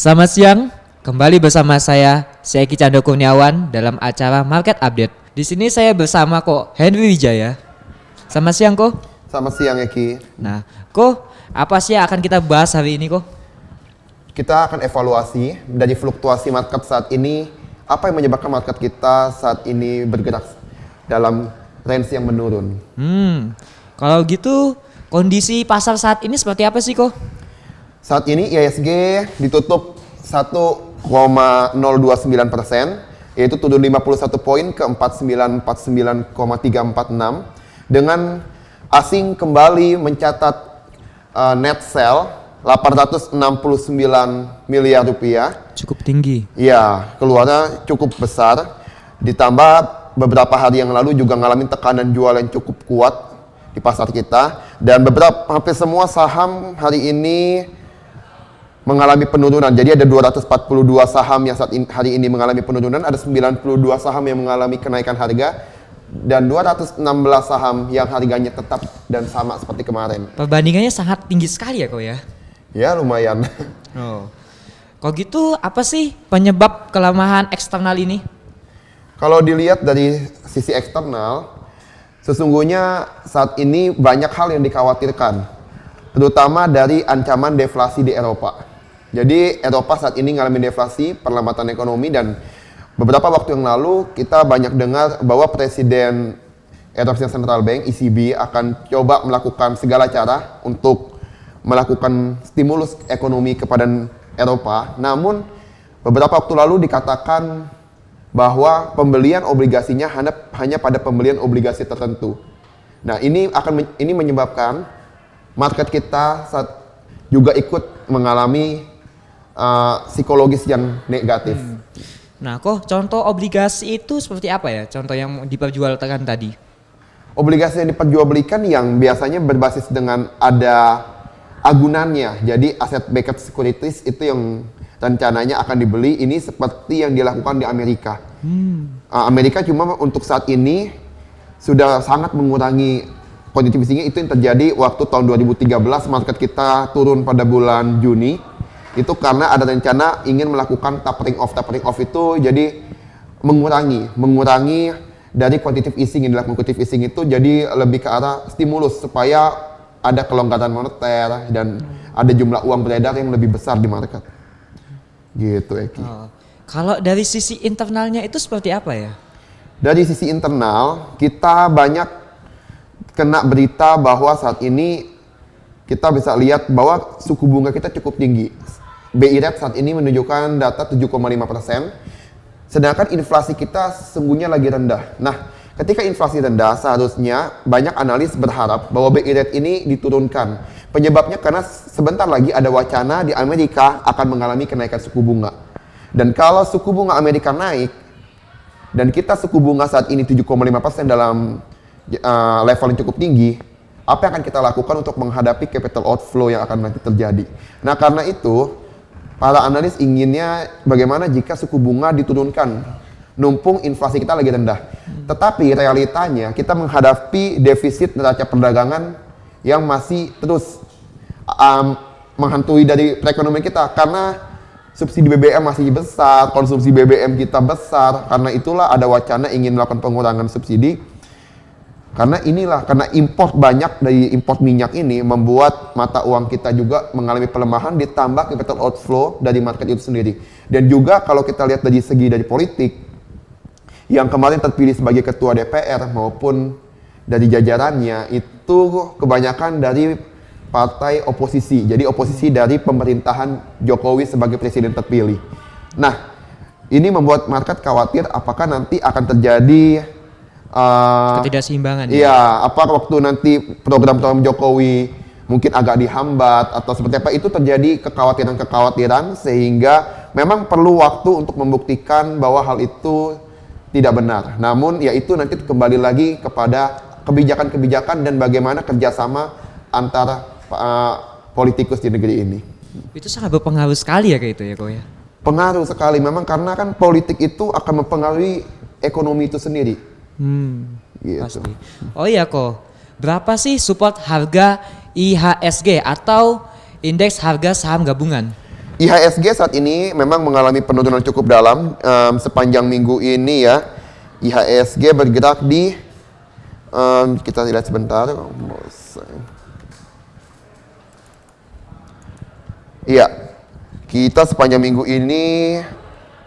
Selamat siang, kembali bersama saya Eki Chandra Kurniawan dalam acara Market Update. Di sini saya bersama Henry Wijaya. Selamat siang Selamat siang Eki. Nah, apa sih yang akan kita bahas hari ini Kita akan evaluasi dari fluktuasi market saat ini, apa yang menyebabkan market kita saat ini bergerak dalam range yang menurun. Kalau gitu kondisi pasar saat ini seperti apa sih Saat ini IHSG ditutup 1,029%, yaitu turun 51 poin ke 4949,346, dengan asing kembali mencatat net sell 869 miliar rupiah. Cukup tinggi. Ya, keluarnya cukup besar. Ditambah beberapa hari yang lalu juga ngalamin tekanan jual yang cukup kuat di pasar kita. Dan hampir semua saham hari ini mengalami penurunan. Jadi ada 242 saham yang hari ini mengalami penurunan, ada 92 saham yang mengalami kenaikan harga, dan 216 saham yang harganya tetap dan sama seperti kemarin. Perbandingannya sangat tinggi sekali ya ya? Ya lumayan. Kalau gitu apa sih penyebab kelemahan eksternal ini? Kalau dilihat dari sisi eksternal, sesungguhnya saat ini banyak hal yang dikhawatirkan, terutama dari ancaman deflasi di Eropa. Jadi Eropa saat ini mengalami deflasi, perlambatan ekonomi, dan beberapa waktu yang lalu kita banyak dengar bahwa Presiden European Central Bank (ECB) akan coba melakukan segala cara untuk melakukan stimulus ekonomi kepada Eropa. Namun beberapa waktu lalu dikatakan bahwa pembelian obligasinya hanya pada pembelian obligasi tertentu. Nah, ini menyebabkan market kita juga ikut mengalami psikologis yang negatif. Nah, contoh obligasi itu seperti apa ya? Contoh yang diperjualbelikan tadi. Obligasi yang diperjualbelikan yang biasanya berbasis dengan ada agunannya. Jadi aset backed securities itu yang rencananya akan dibeli. Ini seperti yang dilakukan di Amerika. Amerika cuma untuk saat ini sudah sangat mengurangi quantitative easing. Itu yang terjadi waktu tahun 2013 market kita turun pada bulan Juni. Itu karena ada rencana ingin melakukan tapering off itu, jadi mengurangi dari quantitative easing yang dilakukan. Quantitative easing itu jadi lebih ke arah stimulus supaya ada kelonggaran moneter dan ada jumlah uang beredar yang lebih besar di market. Gitu, Eki. Kalau dari sisi internalnya itu seperti apa ya? Dari sisi internal, kita banyak kena berita bahwa saat ini kita bisa lihat bahwa suku bunga kita cukup tinggi. BI rate saat ini menunjukkan data 7,5%, sedangkan inflasi kita sesungguhnya lagi rendah. Nah, ketika inflasi rendah, seharusnya banyak analis berharap bahwa BI rate ini diturunkan. Penyebabnya karena sebentar lagi ada wacana di Amerika akan mengalami kenaikan suku bunga. Dan kalau suku bunga Amerika naik, dan kita suku bunga saat ini 7,5% dalam level yang cukup tinggi, apa yang akan kita lakukan untuk menghadapi capital outflow yang akan nanti terjadi? Nah, karena itu para analis inginnya bagaimana jika suku bunga diturunkan, numpung inflasi kita lagi rendah. Tetapi realitanya kita menghadapi defisit neraca perdagangan yang masih terus menghantui dari perekonomian kita, karena subsidi BBM masih besar, konsumsi BBM kita besar. Karena itulah ada wacana ingin melakukan pengurangan subsidi. Karena import banyak dari import minyak ini membuat mata uang kita juga mengalami pelemahan, ditambah capital outflow dari market itu sendiri. Dan juga kalau kita lihat dari segi dari politik, yang kemarin terpilih sebagai ketua DPR maupun dari jajarannya itu kebanyakan dari partai oposisi. Jadi oposisi dari pemerintahan Jokowi sebagai presiden terpilih. Nah, ini membuat market khawatir apakah nanti akan terjadi ketidakseimbangan. Iya, waktu nanti program-program Jokowi mungkin agak dihambat atau seperti apa, itu terjadi kekhawatiran sehingga memang perlu waktu untuk membuktikan bahwa hal itu tidak benar. Namun ya itu nanti kembali lagi kepada kebijakan-kebijakan dan bagaimana kerjasama antara politikus di negeri ini. Itu sangat berpengaruh sekali ya kayak itu ya Pengaruh sekali memang, karena kan politik itu akan mempengaruhi ekonomi itu sendiri. Gitu. Pasti. Oh iya berapa sih support harga IHSG atau indeks harga saham gabungan? IHSG saat ini memang mengalami penurunan cukup dalam sepanjang minggu ini ya. IHSG bergerak di kita lihat sebentar. Iya, kita sepanjang minggu ini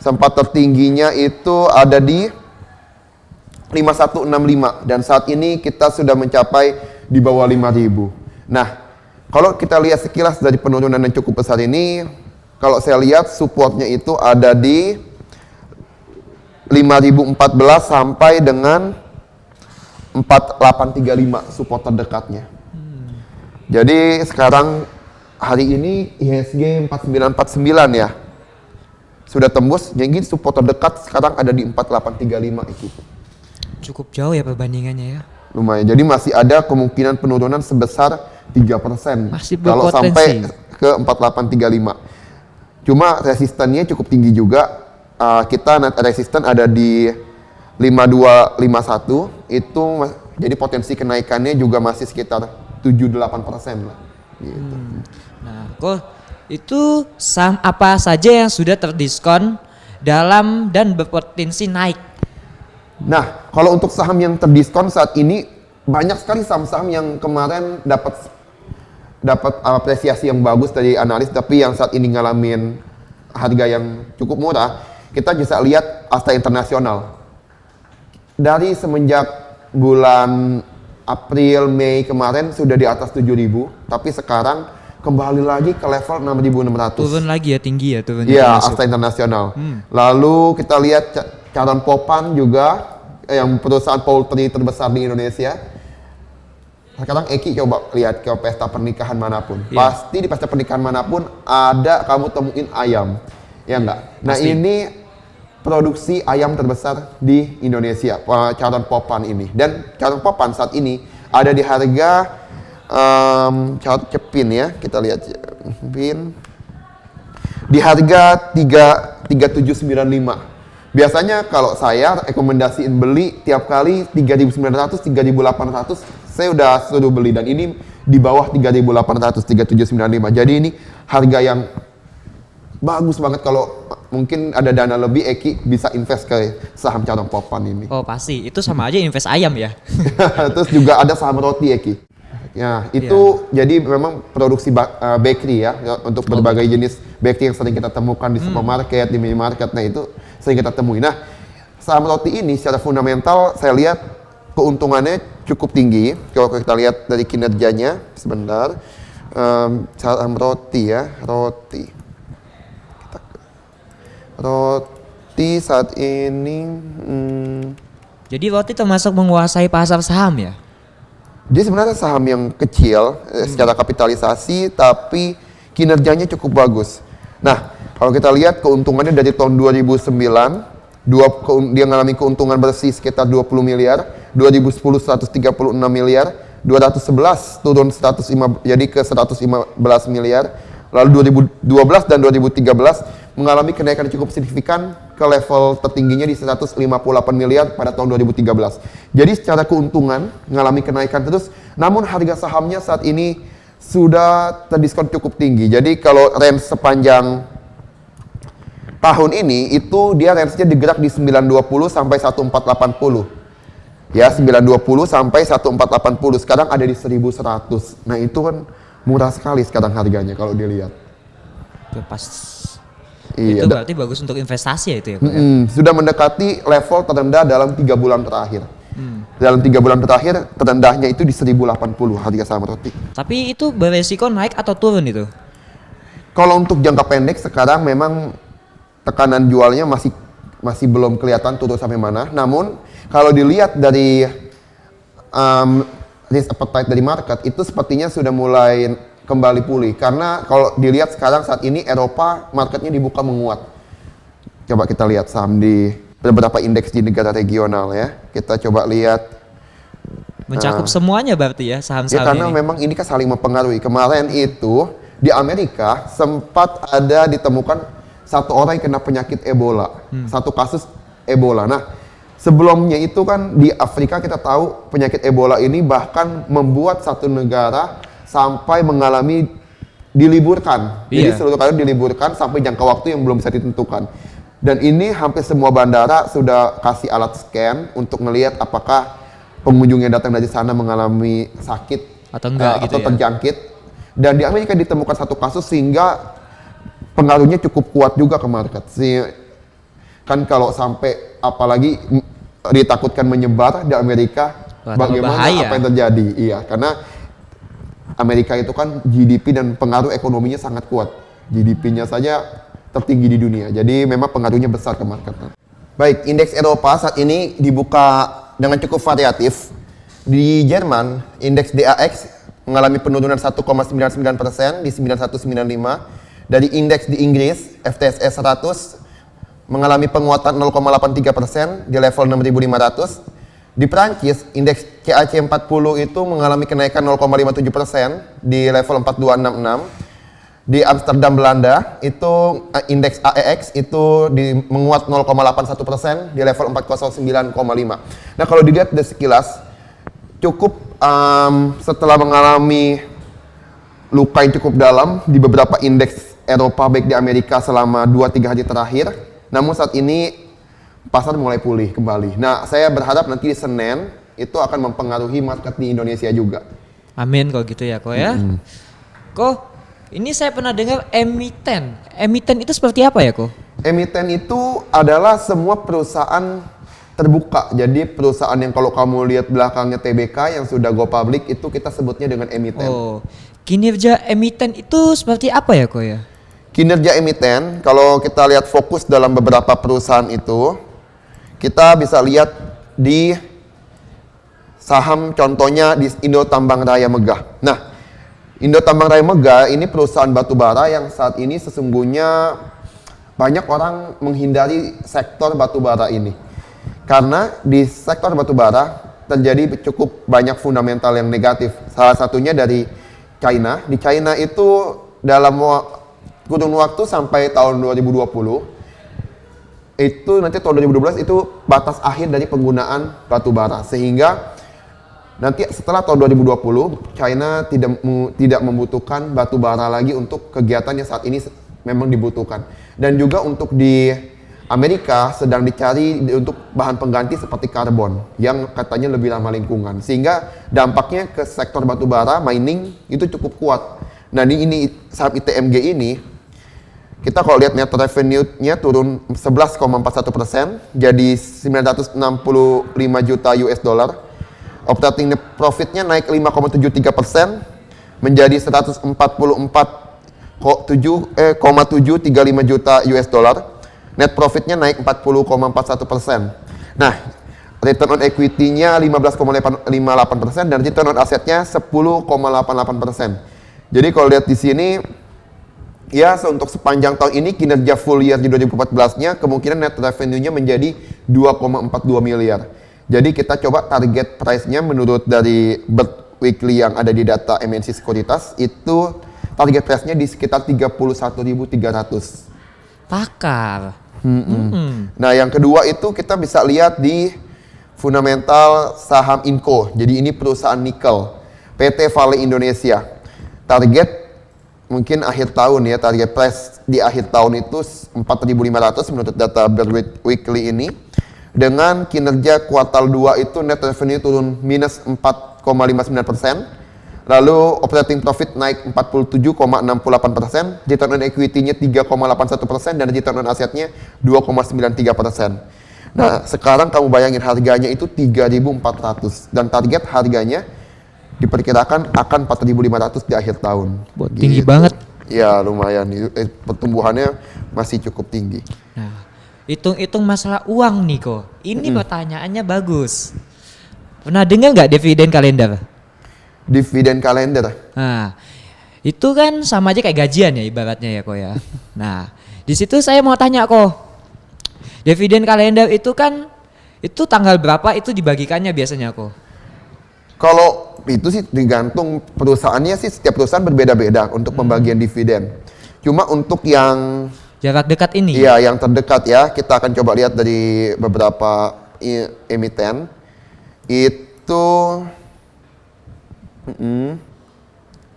sempat tertingginya itu ada di 5165 dan saat ini kita sudah mencapai di bawah 5000. Nah, kalau kita lihat sekilas dari penurunan yang cukup besar ini, kalau saya lihat supportnya itu ada di 5014 sampai dengan 4835 support terdekatnya. Jadi sekarang hari ini IHSG 4949 ya. Sudah tembus, jadi support terdekat sekarang ada di 4835 itu. Cukup jauh ya perbandingannya ya. Lumayan. Jadi masih ada kemungkinan penurunan sebesar 3%. Masih kalau sampai berpotensi. ke 4835. Cuma resistannya cukup tinggi juga. Kita net resisten ada di 5251 itu jadi potensi kenaikannya juga masih sekitar 7-8% lah. Gitu. Nah, kok itu saham apa saja yang sudah terdiskon dalam dan berpotensi naik? Nah, kalau untuk saham yang terdiskon saat ini banyak sekali saham-saham yang kemarin dapat apresiasi yang bagus dari analis, tapi yang saat ini ngalamin harga yang cukup murah. Kita bisa lihat Asta Internasional. Dari semenjak bulan April, Mei kemarin sudah di atas 7.000, tapi sekarang kembali lagi ke level 6.600. Turun lagi ya, tinggi ya turunnya. Iya, Asta Internasional. Lalu kita lihat Charon Popan juga, yang perusahaan poultry terbesar di Indonesia. Sekarang Eki coba lihat ke pesta pernikahan manapun. Iya. Pasti di pesta pernikahan manapun ada kamu temuin ayam. Ya enggak? Nah, Pasti. ini produksi ayam terbesar di Indonesia, Charon Popan ini. Dan Charon Popan saat ini ada di harga Charon Cepin ya. Kita lihat Cepin. Di harga 3795. Biasanya kalau saya rekomendasiin beli tiap kali 3.900, 3.800, saya udah suruh beli dan ini di bawah 3.800, 3795. Jadi ini harga yang bagus banget kalau mungkin ada dana lebih Eki bisa invest ke saham Charon Popan ini. Oh pasti, itu sama aja invest ayam ya. Terus juga ada saham roti Eki. Ya, itu jadi memang produksi bakery ya untuk berbagai jenis bakery yang sering kita temukan di supermarket, di minimarket. Nah, itu sering kita temui. Nah, saham roti ini secara fundamental saya lihat keuntungannya cukup tinggi. Kalau kita lihat dari kinerjanya sebentar. Saham roti ya, roti saat ini Jadi roti termasuk menguasai pasar saham ya? dia sebenarnya saham yang kecil secara kapitalisasi, tapi kinerjanya cukup bagus. Nah, kalau kita lihat keuntungannya dari tahun 2009, dia mengalami keuntungan bersih sekitar 20 miliar, 2010 136 miliar, 2011 turun 105 jadi ke 115 miliar, lalu 2012 dan 2013 mengalami kenaikan cukup signifikan ke level tertingginya di 158 miliar pada tahun 2013. Jadi secara keuntungan mengalami kenaikan terus, namun harga sahamnya saat ini sudah terdiskon cukup tinggi. Jadi kalau range sepanjang tahun ini itu dia range-nya digerak di 920 sampai 1480. Ya, 920 sampai 1480. Sekarang ada di 1100. Nah, itu kan murah sekali sekarang harganya kalau dilihat. Itu pas. Iya, Itu berarti bagus untuk investasi ya itu ya, Pak, ya? sudah mendekati level terendah dalam 3 bulan terakhir. Dalam 3 bulan terakhir terendahnya itu di 1080 harga saham roti. Tapi itu beresiko naik atau turun itu? Kalau untuk jangka pendek sekarang memang tekanan jualnya masih belum kelihatan turun sampai mana. Namun kalau dilihat dari risk appetite dari market itu sepertinya sudah mulai kembali pulih, karena kalau dilihat sekarang saat ini Eropa marketnya dibuka menguat. Coba kita lihat saham di beberapa indeks di negara regional ya. Kita coba lihat. Mencakup semuanya berarti ya Ya saham-saham karena ini. memang ini kan saling mempengaruhi. Kemarin itu di Amerika sempat ada ditemukan satu orang yang kena penyakit Ebola, satu kasus Ebola. Nah, sebelumnya itu kan di Afrika kita tahu penyakit Ebola ini bahkan membuat satu negara sampai mengalami diliburkan. Jadi Iya. seluruh kargo diliburkan sampai jangka waktu yang belum bisa ditentukan. Dan ini hampir semua bandara sudah kasih alat scan untuk melihat apakah pengunjung yang datang dari sana mengalami sakit Atau enggak gitu atau ya? terjangkit. Dan di Amerika ditemukan satu kasus sehingga pengaruhnya cukup kuat juga ke market. Kan kalau sampai apalagi ditakutkan menyebar di Amerika, Wah, tambah bagaimana bahaya. apa yang terjadi? Iya, karena Amerika itu kan GDP dan pengaruh ekonominya sangat kuat. GDP-nya saja tertinggi di dunia. Jadi memang pengaruhnya besar ke market. Baik, indeks Eropa saat ini dibuka dengan cukup variatif. Di Jerman, indeks DAX mengalami penurunan 1,99% di 9195. Dari indeks di Inggris, FTSE 100 mengalami penguatan 0,83% di level 6.500. Di Prancis, indeks CAC 40 itu mengalami kenaikan 0,57% di level 4266. Di Amsterdam, Belanda, itu indeks AEX itu menguat 0,81% di level 409,5. Nah, kalau dilihat dari sekilas, cukup setelah mengalami luka yang cukup dalam di beberapa indeks Eropa baik di Amerika selama 2-3 hari terakhir, namun saat ini pasar mulai pulih kembali. Nah, saya berharap nanti di Senin itu akan mempengaruhi market di Indonesia juga. Amin kalau gitu ya kok ya. Kok ini saya pernah dengar emiten. Emiten itu seperti apa ya kok? Emiten itu adalah semua perusahaan terbuka. Jadi perusahaan yang kalau kamu lihat belakangnya TBK yang sudah go public itu kita sebutnya dengan emiten. Oh, kinerja emiten itu seperti apa ya kok ya? Kinerja emiten, kalau kita lihat fokus dalam beberapa perusahaan itu, kita bisa lihat di saham contohnya di Indo Tambang Raya Megah. Nah, Indo Tambang Raya Megah ini perusahaan batubara yang saat ini sesungguhnya banyak orang menghindari sektor batubara ini. Karena di sektor batubara terjadi cukup banyak fundamental yang negatif. Salah satunya dari China. Di China itu dalam kurun waktu sampai tahun 2020 itu nanti tahun 2012 itu batas akhir dari penggunaan batubara, sehingga nanti setelah tahun 2020 China tidak membutuhkan batubara lagi untuk kegiatan yang saat ini memang dibutuhkan. Dan juga untuk di Amerika sedang dicari untuk bahan pengganti seperti karbon yang katanya lebih ramah lingkungan, sehingga dampaknya ke sektor batubara mining itu cukup kuat. Nah, ini saham ITMG ini kita kalau lihat net revenue-nya turun 11,41% jadi 965 juta US dollar. Operating net profit-nya naik 5,73% menjadi 144,735 juta US dollar. Net profit-nya naik 40,41%. Nah, return on equity-nya 15,58% dan return on asset-nya 10,88%. Jadi kalau lihat di sini, ya untuk sepanjang tahun ini kinerja full year di 2014-nya kemungkinan net revenue-nya menjadi 2,42 miliar. Jadi kita coba target price-nya menurut dari Bird Weekly yang ada di data MNC Sekuritas itu target price-nya di sekitar 31.300. Pakar. Nah, yang kedua itu kita bisa lihat di fundamental saham Inco. Jadi ini perusahaan nikel, PT Vale Indonesia. Target mungkin akhir tahun ya, target price di akhir tahun itu 4.500 menurut data Bird Weekly ini. Dengan kinerja kuartal 2 itu net revenue turun minus 4,59%. Lalu operating profit naik 47,68%, return on equity-nya 3,81% dan return on asetnya 2,93%. Nah, sekarang kamu bayangin harganya itu 3.400 dan target harganya diperkirakan akan 4.500 di akhir tahun. Tinggi banget. Ya, lumayan. Pertumbuhannya masih cukup tinggi. Nah, hitung-hitung masalah uang nih kok. Ini pertanyaannya bagus. Pernah dengar nggak dividen kalender? Dividen kalender. Nah, itu kan sama aja kayak gajian ya ibaratnya ya kok ya. Nah, di situ saya mau tanya kok. Dividen kalender itu kan itu tanggal berapa itu dibagikannya biasanya kok? Kalau itu sih digantung perusahaannya sih, setiap perusahaan berbeda-beda untuk pembagian dividen. Cuma untuk yang Jarak dekat ini? iya yang terdekat ya, kita akan coba lihat dari beberapa emiten itu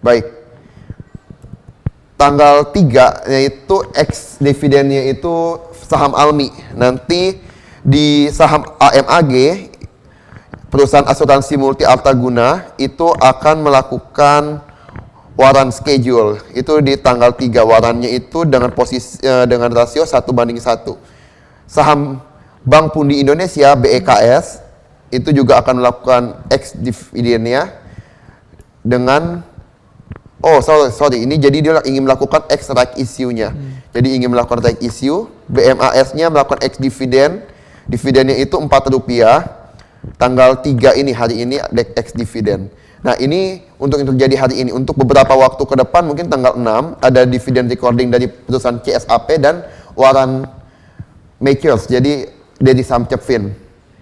baik. tanggal 3 yaitu ex dividennya itu saham Almi. Nanti di saham AMAG, perusahaan asuransi multi artaguna, itu akan melakukan waran schedule. Itu di tanggal 3, warannya itu dengan posisi dengan rasio 1:1. Saham Bank Pundi Indonesia BEKS itu juga akan melakukan ex dividennya dengan ini jadi dia ingin melakukan ex right issue-nya. Jadi ingin melakukan right issue, BMAS-nya melakukan ex dividen. Dividennya itu Rp4. Tanggal 3 ini, hari ini ex dividen. Nah, ini untuk yang terjadi hari ini. Untuk beberapa waktu ke depan, mungkin tanggal 6 ada dividen recording dari perusahaan CSAP dan waran makers. Jadi dari saham Cepvin,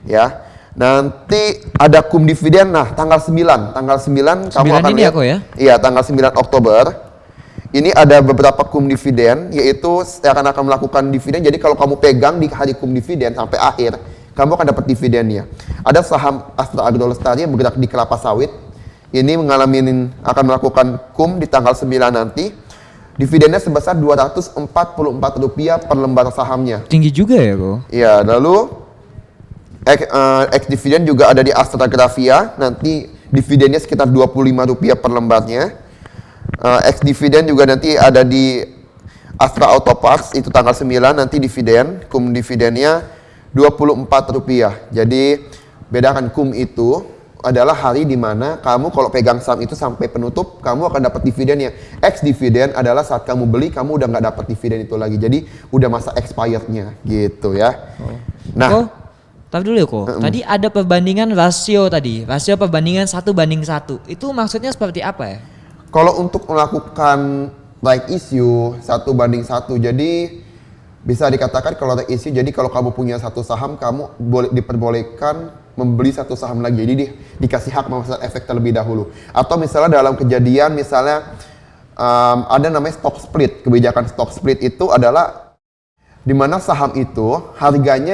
ya. Nanti ada kum dividen. Nah, tanggal 9 kamu akan ini lihat. aku ya? Iya, tanggal 9 Oktober. Ini ada beberapa kum dividen, yaitu akan melakukan dividen. Jadi kalau kamu pegang di hari kum dividen sampai akhir, kamu akan dapat dividennya. Ada saham Astra Agro Lestari yang bergerak di kelapa sawit. Ini akan melakukan kum di tanggal 9 nanti. Dividennya sebesar Rp244 per lembar sahamnya. Tinggi juga ya kok? Iya, lalu ex dividen juga ada di Astra Grafia. Nanti dividennya sekitar Rp25 per lembarnya. Ex dividen juga nanti ada di Astra Auto Parts, itu tanggal 9 nanti dividen, kum dividennya Rp24. Jadi bedakan kum itu adalah hari di mana kamu kalau pegang saham itu sampai penutup, kamu akan dapat dividennya. Ex dividen adalah saat kamu beli, kamu udah nggak dapat dividen itu lagi. Jadi udah masa expirednya gitu ya. Nah, tapi dulu ya kok. Tadi ada perbandingan rasio tadi, rasio perbandingan 1:1. Itu maksudnya seperti apa ya? kalau untuk melakukan right issue 1:1, jadi bisa dikatakan kalau right issue, jadi kalau kamu punya satu saham, kamu diperbolehkan membeli satu saham lagi, jadi dikasih hak memanfaatkan efek terlebih dahulu. Atau misalnya dalam kejadian, misalnya ada namanya stock split. Kebijakan stock split itu adalah di mana saham itu harganya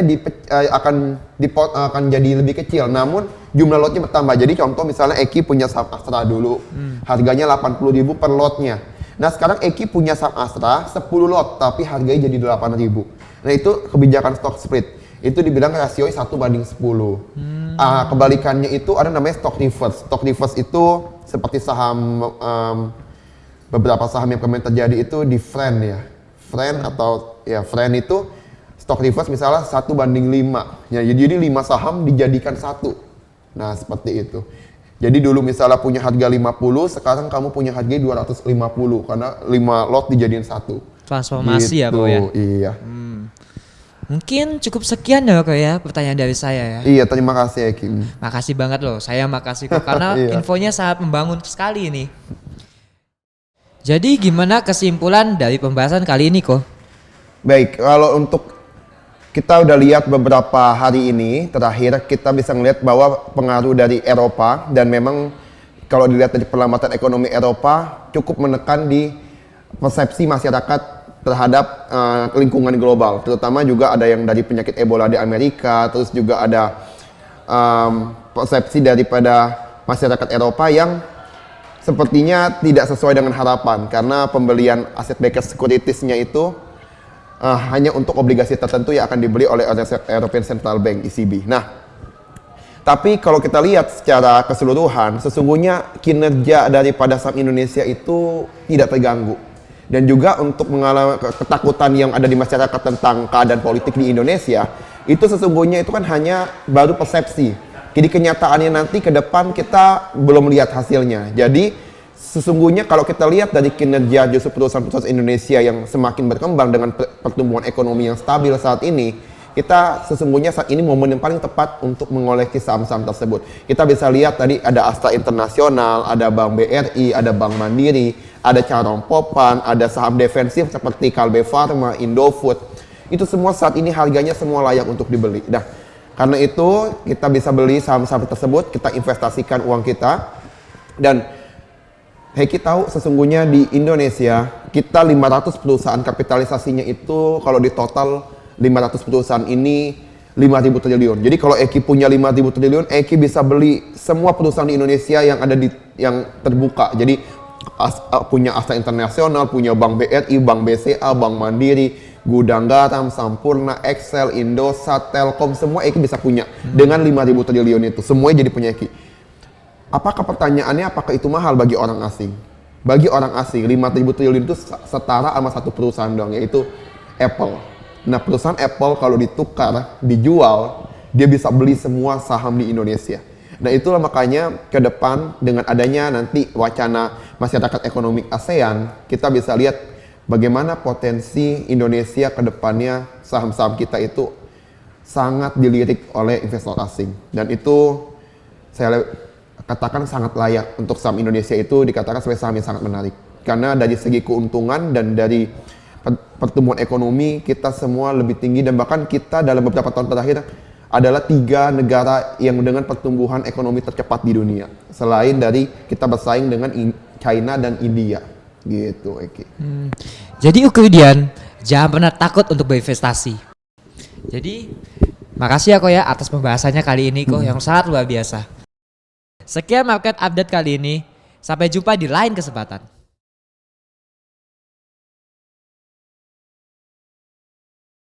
akan jadi lebih kecil, namun jumlah lotnya bertambah. Jadi contoh misalnya Eki punya saham Astra dulu, harganya 80.000 per lotnya. Nah sekarang Eki punya saham Astra 10 lot, tapi harganya jadi 8.000. Nah itu kebijakan stock split. Itu dibilang rasio 1:10. Kebalikannya itu ada namanya stock reverse. Stock reverse itu seperti saham beberapa saham yang kemarin terjadi itu di Friend ya. Friend itu stock reverse misalnya 1:5. Ya, jadi 5 saham dijadikan satu. Nah, seperti itu. Jadi dulu misalnya punya harga 50, sekarang kamu punya harga 250 karena 5 lot dijadiin satu. Transformasi gitu, ya, Bro ya. Iya. Mungkin cukup sekian ya kok ya pertanyaan dari saya ya. Iya, terima kasih Eki. Makasih banget loh, saya makasih kok karena Iya. infonya sangat membangun sekali ini. Jadi gimana kesimpulan dari pembahasan kali ini kok? Baik, kalau untuk kita udah lihat beberapa hari ini terakhir, kita bisa melihat bahwa pengaruh dari Eropa, dan memang kalau dilihat dari perlambatan ekonomi Eropa cukup menekan di persepsi masyarakat terhadap lingkungan global, terutama juga ada yang dari penyakit Ebola di Amerika, terus juga ada persepsi daripada masyarakat Eropa yang sepertinya tidak sesuai dengan harapan karena pembelian aset-backed securities-nya itu hanya untuk obligasi tertentu yang akan dibeli oleh European Central Bank (ECB). Nah, tapi kalau kita lihat secara keseluruhan, sesungguhnya kinerja daripada saham Indonesia itu tidak terganggu. Dan juga untuk mengalami ketakutan yang ada di masyarakat tentang keadaan politik di Indonesia, itu sesungguhnya itu kan hanya baru persepsi. Jadi kenyataannya nanti ke depan kita belum lihat hasilnya. Jadi sesungguhnya kalau kita lihat dari kinerja justru perusahaan-perusahaan Indonesia yang semakin berkembang dengan pertumbuhan ekonomi yang stabil saat ini, kita sesungguhnya saat ini momen yang paling tepat untuk mengoleksi saham-saham tersebut. Kita bisa lihat tadi ada Astra Internasional, ada Bank BRI, ada Bank Mandiri, ada Carong Popan, ada saham defensif seperti Kalbe Farma, Indofood. Itu semua saat ini harganya semua layak untuk dibeli. Nah, karena itu kita bisa beli saham-saham tersebut, kita investasikan uang kita. Dan Heki tahu sesungguhnya di Indonesia kita 500 perusahaan kapitalisasinya itu kalau di total 500 perusahaan ini 5.000 triliun. Jadi kalau Eki punya 5.000 triliun, Eki bisa beli semua perusahaan di Indonesia yang ada yang terbuka. Jadi punya Astra Internasional, punya Bank BRI, Bank BCA, Bank Mandiri, Gudang Garam, Sampurna, Excel, Indosat, Telkom, semua Eki bisa punya dengan 5.000 triliun itu, semuanya jadi punya Eki. Apakah pertanyaannya apakah itu mahal bagi orang asing? Bagi orang asing 5.000 triliun itu setara sama satu perusahaan dong, yaitu Apple. Nah, perusahaan Apple kalau ditukar, dijual, dia bisa beli semua saham di Indonesia. Nah, itulah makanya ke depan dengan adanya nanti wacana masyarakat ekonomi ASEAN, kita bisa lihat bagaimana potensi Indonesia ke depannya, saham-saham kita itu sangat dilirik oleh investor asing. Dan itu saya katakan sangat layak untuk saham Indonesia itu dikatakan sebagai saham yang sangat menarik. Karena dari segi keuntungan dan dari pertumbuhan ekonomi kita semua lebih tinggi, dan bahkan kita dalam beberapa tahun terakhir adalah 3 negara yang dengan pertumbuhan ekonomi tercepat di dunia. Selain dari kita bersaing dengan China dan India. Gitu, Eki. Jadi Ukridian, jangan pernah takut untuk berinvestasi. Jadi, makasih ya Ko ya atas pembahasannya kali ini Ko yang sangat luar biasa. Sekian market update kali ini. Sampai jumpa di lain kesempatan.